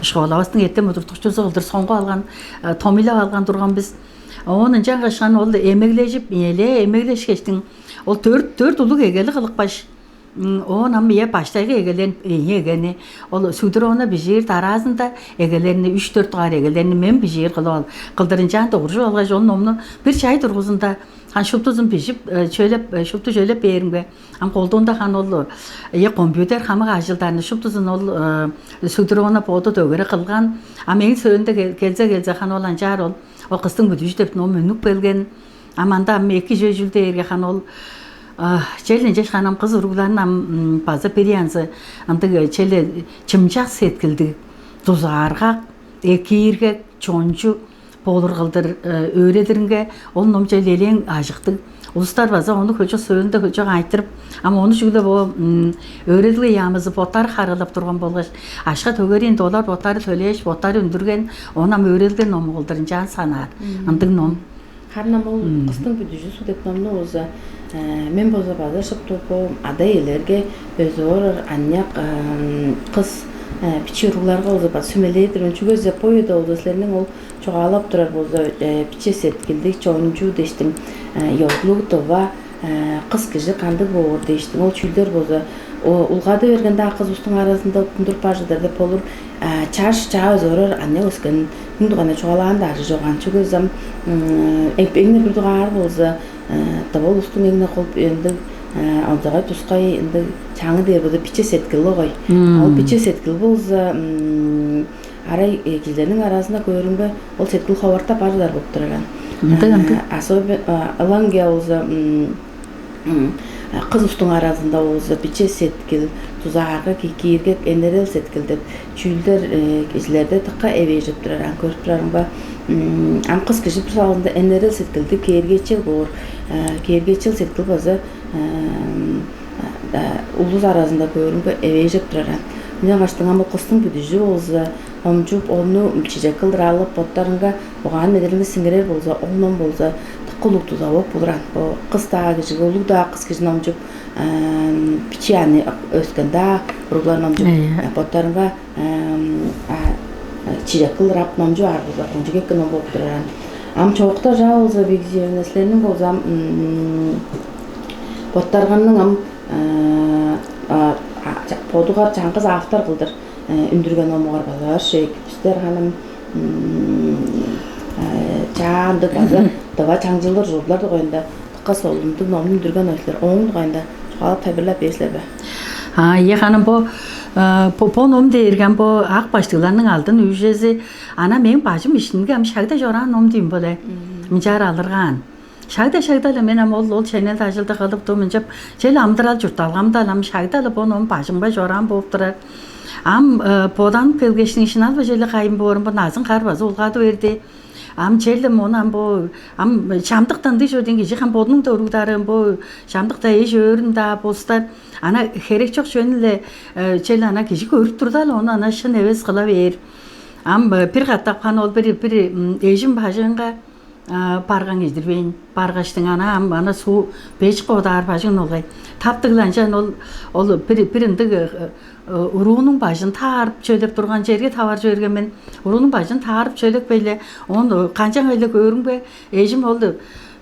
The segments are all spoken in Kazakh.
Школабастың эртең өдөртөгчүсү кылдыр соңго алган томилеп алган турганбыз. Онун жаңгашкан ол эмеглешип, эмеглешкечтин ол төрт улуг эгели кылыкпаш. Он ам я баштайгы эгелен эгени ол сүдүрөөнө бижир таразында эгелерини 3-4 тагар эгелерини мен бижир кылып ал кылдырынчан тогуржуп алгаш ол номну бир чай тургузунда хан шуптузун бишип шупту жөйлөп беримге ам колдуунда хан ол компьютер хамыга ажылдарны шуптузун ол сүдүрөөнө бодо төгөрө кылган ам эң сөйүндө келзе хан ол анчаар ол кыздын бүдүж деп ном өнүк келген аманда ам 2 жылда эрге хан ол Челленж ханам кыз уругларынан база периянсы андык челе чымчак сеткилди тузаарга экиирге чончу болур кылдыр өйредиринге ол номча лелең ажыктык улустар база ону көчө сөйүндө көчө айтырып ама ону жүгүлө бо өйредиле ямызы ботар харылып турган болгоч ашка төгөрин доллар ботары төлеш ботары үндүрген онам өйредилген ном кылдырынчан санаар андык ном Харна мол кыстың бүдүжү судеп номну оза мен боза базар шыптопо ада элерге өзөр анняк кыз пичи урууларга оза ба сүмелейдир өнчүгө запоюда озаслеринин ол чогалап турар боза пичи сеткилдик чоңжу дештим йодлук това кыз киши кандык болор дештим ол чүлдөр боза улгады бергенде кыз устун арасында тундуруп бажыдар деп болур чаш чаа өзөрөр анне өскөн мундугана чогалаганда ары жок анча көзөм эңне бирдугаар болсо табол устун эңне колуп энди алдагай тускай энди чаңы дээр болсо пиче сеткил гой ал пиче сеткил болсо арай килдердин арасында көрүнгө ол сеткил хабарта бажыдар болуп турган особенно аланге болсо кыз устун арасында болсо пиче сеткил тузаарга кикирге энерел сеткил деп чүлдөр кишилерде тыкка эбежип турар ан көрүп турармба ам кыз киши бир салында энерел сеткилди кээргечил бор кээргечил сеткил болсо улуз арасында көрүнгө эбежип турар мына баштың ам кыздын бүдүжү болсо омжуп ону чижек кылдыра алып боттарынга буган меделинге сиңирер болсо олнон болсо тыккылук туза болуп булран кыз да кишиге улук да кыз киши омжуп пичани өскөндө уруглар омжуп боттарынга чижек кылдырап омжуп арбуза конжугек ном болуп турар ам чоокта жаа болсо бигжевнеслеринин болсо боттарганын ам подугар чаңкыз автор кылдыр үндүргөн омугар балар шек биздер ханым чаанды база дава чаңжылдар жолдор дегенде тыкка солунду номун үндүргөн ойлор оң дегенде чугалап табирлап берселерби ханым по ном дээрген бо ак баштыкларнын алдын үжеси ана мен бажым ишинге ам шагда жоран ном дейм боле мижар алырган шагда мен ам ол ченел ажылда калып тумунчап жел амдырал журталгамда ам шагда бо ном бажымга жоран болуп турар ам подан келгештин ишин алба желе кайым боорун назын карбазы улгады берди ам челе монан бо ам шамдыктан дыш өдөн киши хам бодунун да уругдарын бо шамдыкта эш өрүндө болстар ана керек жок жөн эле челе ана киши көрүп турду ал ону ана шын эбес кыла бер ам бир каттап кана ол бир эжим бажыңга барган кездирбейин баргаштың ана суу беш кодар бажың олгай таптыгланчан ол биринди уруунун бажын таарып чөйдөп турган жерге табар жиберген мен уруунун бажын таарып чөйдөкпөй эле ону канчаңа эле көрүнбөй эжим ол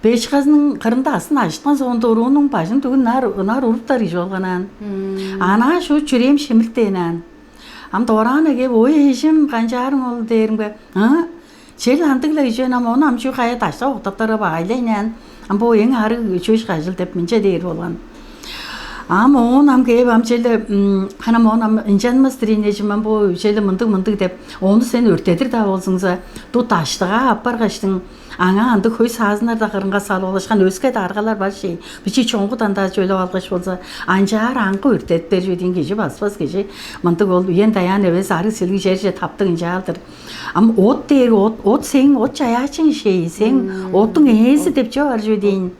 беш казынын кырында астын ачыткан соонда уруунун бажын түгүн нар уруптар иш болгонан ана шу чүрем шемилтенен ам дорана кеп ой эжим канчаарың ол деримге жел андыгла жөн ам ону амчу кая ташта октоптора багайлайнан ам бо эң ары чөйш кажыл деп минче дээр болгон ам он ам кеп ам желе ханам он ам инжанмас тренежиман бо желе мындык деп ону сен өртедир да болсуңса ту таштыга ап баргаштың аңа андык көй саазынарда кырынга салып алышкан өскө да аргалар бар шей бичи чоңгудан да жөлөп алгыч болсо анчаар аңкы өртетип берип деген киши баспас киши мындык ол уен даян эбес ары силги жерже таптыгын жаалдыр ам от дээр от сен от жаяачың шей сен оттун ээси деп жабар жөдейин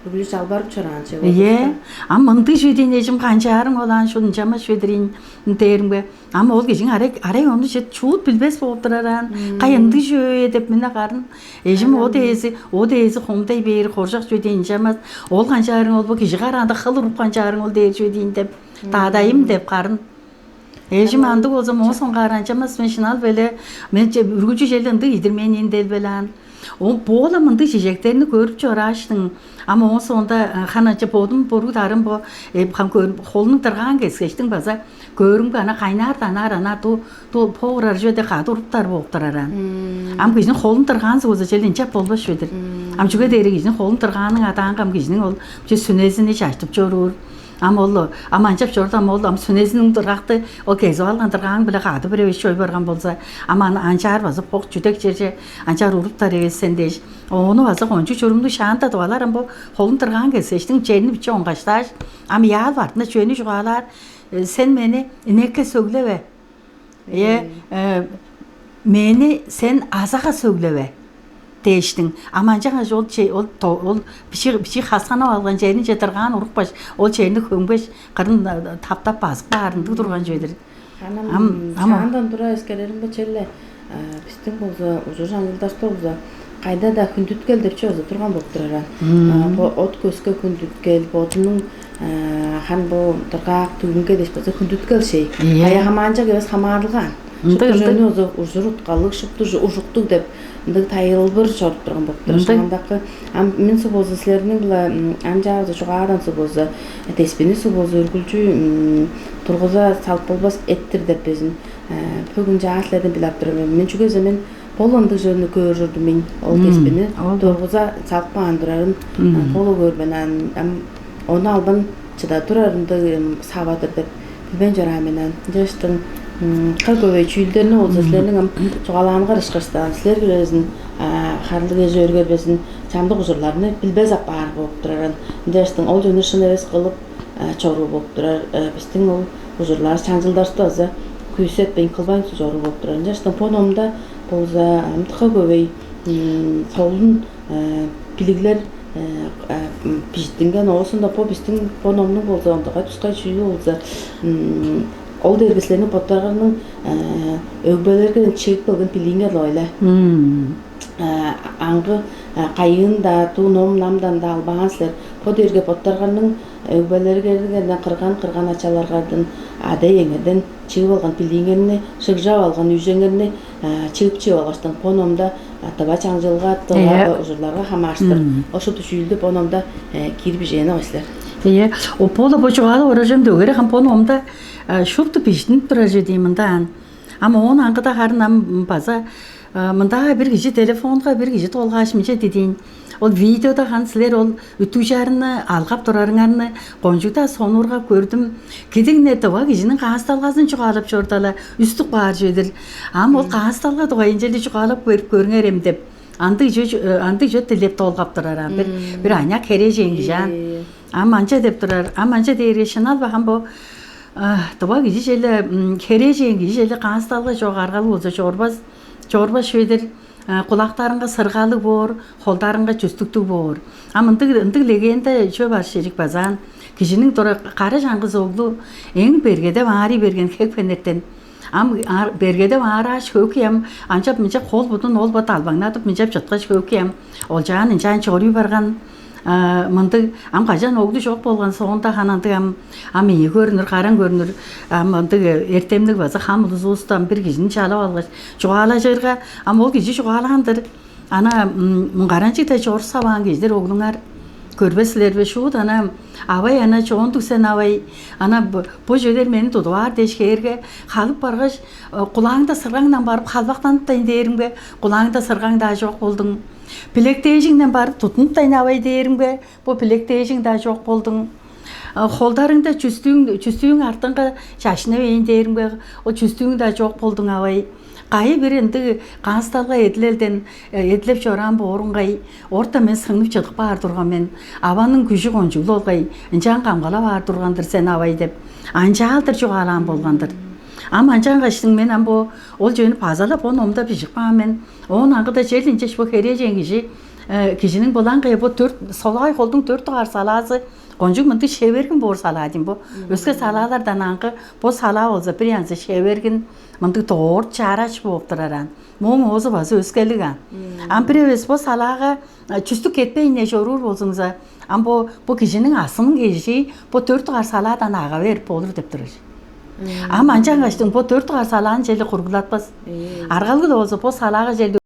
Бүгүлүш албарып чоранчы. Ам мынды жөдейин эжим канчаарың олан шун жама жөдөрин дээрмге. Ам ол кежин арай ону жет чуут билбес болуп тураран. Кайынды жөө деп мына карын. Эжим о дээси хомдай бери коржак жөдейин жамас. Ол канчаарың ол бу кежи каранда кыл уруп канчаарың ол дээр жөдейин деп. Таадайым деп карын. Эжим андык болсо мосон гаранчамас мен шынал беле мен үргүчү желенди идирменин дел белан. О бола мынды жижектерини көрүп жораштың. Ама он сонда ханачы бодум бору дарын бо хам көрүп холнун тырган кескештин база көрүнгө ана кайнар данар ана ту пограр жөдө кадуруптар болуптараран. Ам кижин холнун тырган сөзө желенчеп болбош өдүр. Ам жүгө дейри кижин холнун тырганын атаан кам кижинин ол сүнезини чачтып жоруур. Ам ол аманчап жордам ол ам сүнезинин тыргакты ол кезип алган тыргаң биле кады бир эбеш чөй барган болса аман анчар базы пок жүдек жерже анчар уруптар эбессен деш. Onu basa koncu çorumdu şanta dualar ama bu holun tırgan kesiştin çenini biçe ongaçtaş. Ama yağ var ne çöğünü jugalar sen beni nekke söyleve. Meni sen azaga söyleve. Değiştin. Amancak ol şey ol bir şey hastana algan çeyini çetırgan uruk baş ol çeyini kömbeş karın tap basıp bağırındı durgan jöydir. Ama şandan dura eskelerim bu çelle pistin bolsa uzun yıldaşta bolsa Qayda da kündütkel dep çözü turgan bolup turarан. Bu ot köskö kündütkel, bodunun han bu tırgaq tügünge deş bolsa kündütkel şey. Aya hamanca gebes hamarılgan. Şutujunu ozu urjurutqallyk, şutuju urjuktuk dep ndig tayılbır çorp turgan bolup turur. Şandaqı men su bolsa sizlerning bila anja jugaran su bolsa tespini su bolsa örgülcü turguza salp bolbas ettir dep bezin. Bugün jaatlardan bilap turarman. Men şu gözümen Polandı jönü görürdüm men ol tespini. Doğruza salp bandırarın. Polo görmenen onu alban çıda durarında savadır dep ben jaramenen. Jestin Kagöve çüylderini olsa sizlerinin çoğalanı qarışqırstan. Sizler bilezin harlı gece örgörbesin çamdı huzurlarını bilbez apar bolup turaran. Jestin ol jönüşün eves qılıp çoğru bolup turar. Bizden ol huzurlar çanjıldaştı azı küyset ben kılban çoğru bolup turaran. Jestin ponomda bolsa Kagöve solun biligler piştingen olsun da po bizden ponomnu bolsa onda tuskay çüyü olsa Ol dergislerini potlarının ögbelerden çekip algın pilinge loyla. Angı kayın da tu nom namdan da albanslar. Po derge potlarının ögbelerden kırgan açalardan ada yengeden çekip algan pilingeni şıkjab algan yüzengeni çekip algastan ponomda taba çangılga taba uzurlarga hamaştır. Oşu düşüldü ponomda kirip jene oyslar. O pola boçuğalı oracım dögeri ham ponomda şuptu piştin duracı deyimden. Ama onun hankıda harınam baza mında bir kişi telefonga bir kişi tolgaşmıca dediğin. O videoda hansılar ol ütüjarını algap durarınlarını konjukta sonurga gördüm. Kedin ne tava kişinin hastalgasını çıkarıp çortala üstü bağırcıdır. Ama o hastalga doğa inceli çıkarıp görünerem dep. Andı jö telep tolgap duraran. Bir anya kereceğin gijan. Amanca dep durar. Amanca deyir şınal baham bu Tava kişi şöyle kereceğin kişi şöyle hastalga çoğargalı olsa çorba şöydir. Kulaklarınga sırgalı bor, holdarınga çöstüktü bor. Ama ındık legenda şöyle var şerik bazan. Kişinin tora kara jangız oldu. En bergede vari bergen kek fenerten. Am bergede varaş kökiyem. Ancak mince kol budun ol bat albangnatıp mince çatkaş kökiyem. Olcan incan çoğruyu bargan. Mındı am kajan oldu çok bolgan soğunda hanandı am iyi görünür, karan görünür. Mındı ertemlik bazı hamlı ustam bir kişinin çalıp algış. Çoğala jırga am ol kişi çoğalandır. Ana garançı da çoğur savan kişidir oğlunlar. Körbesiler ve şu ana avay ana çoğunduk sen avay ana bu jöyler meni tutuvar deşkeerge kalıp bargış kulağında sırgangdan barıp kalbaktan da derim be kulağında sırgangda çok oldun. Pilektejinden barıp tutunup da avay derim be bu pilektejinden çok oldun. Holdarında çüstüğün artınca şaşına veyin derim be o çüstüğün de çok oldun avay. Qayı bir indi qanstалга edilip çoran borun qay orta men sığınıp çıkıp bar durgan men avanın gücü konjuglu olgay incan qamgala bar durgandır sen avay dep anjaldır jogalan bolgandır ama anjan qaştın men am bu ol jönüp azalap onomda pişik ba men onun aqıda jelince bu kereceğin kişinin bolan qay bu 4 solay holdun 4 tağar salası konjuk mındı şevergin bor saladim bu özge salalardan anqı bu sala olsa bir yansı şevergin Mındık doğru çaraş bolup turaran. Moğun ozu bazı özgeligan. Ampireves bu salağa çüstük etmeyin ne jorur bolsunza. Am bu kişinin asının kişi bu 4 tağar saladan ağa verip olur dep durur. Ам анчан качтың бу 4 дугаар салааны жели кургулатпас. Аргалгыл болсо бу салаага жерде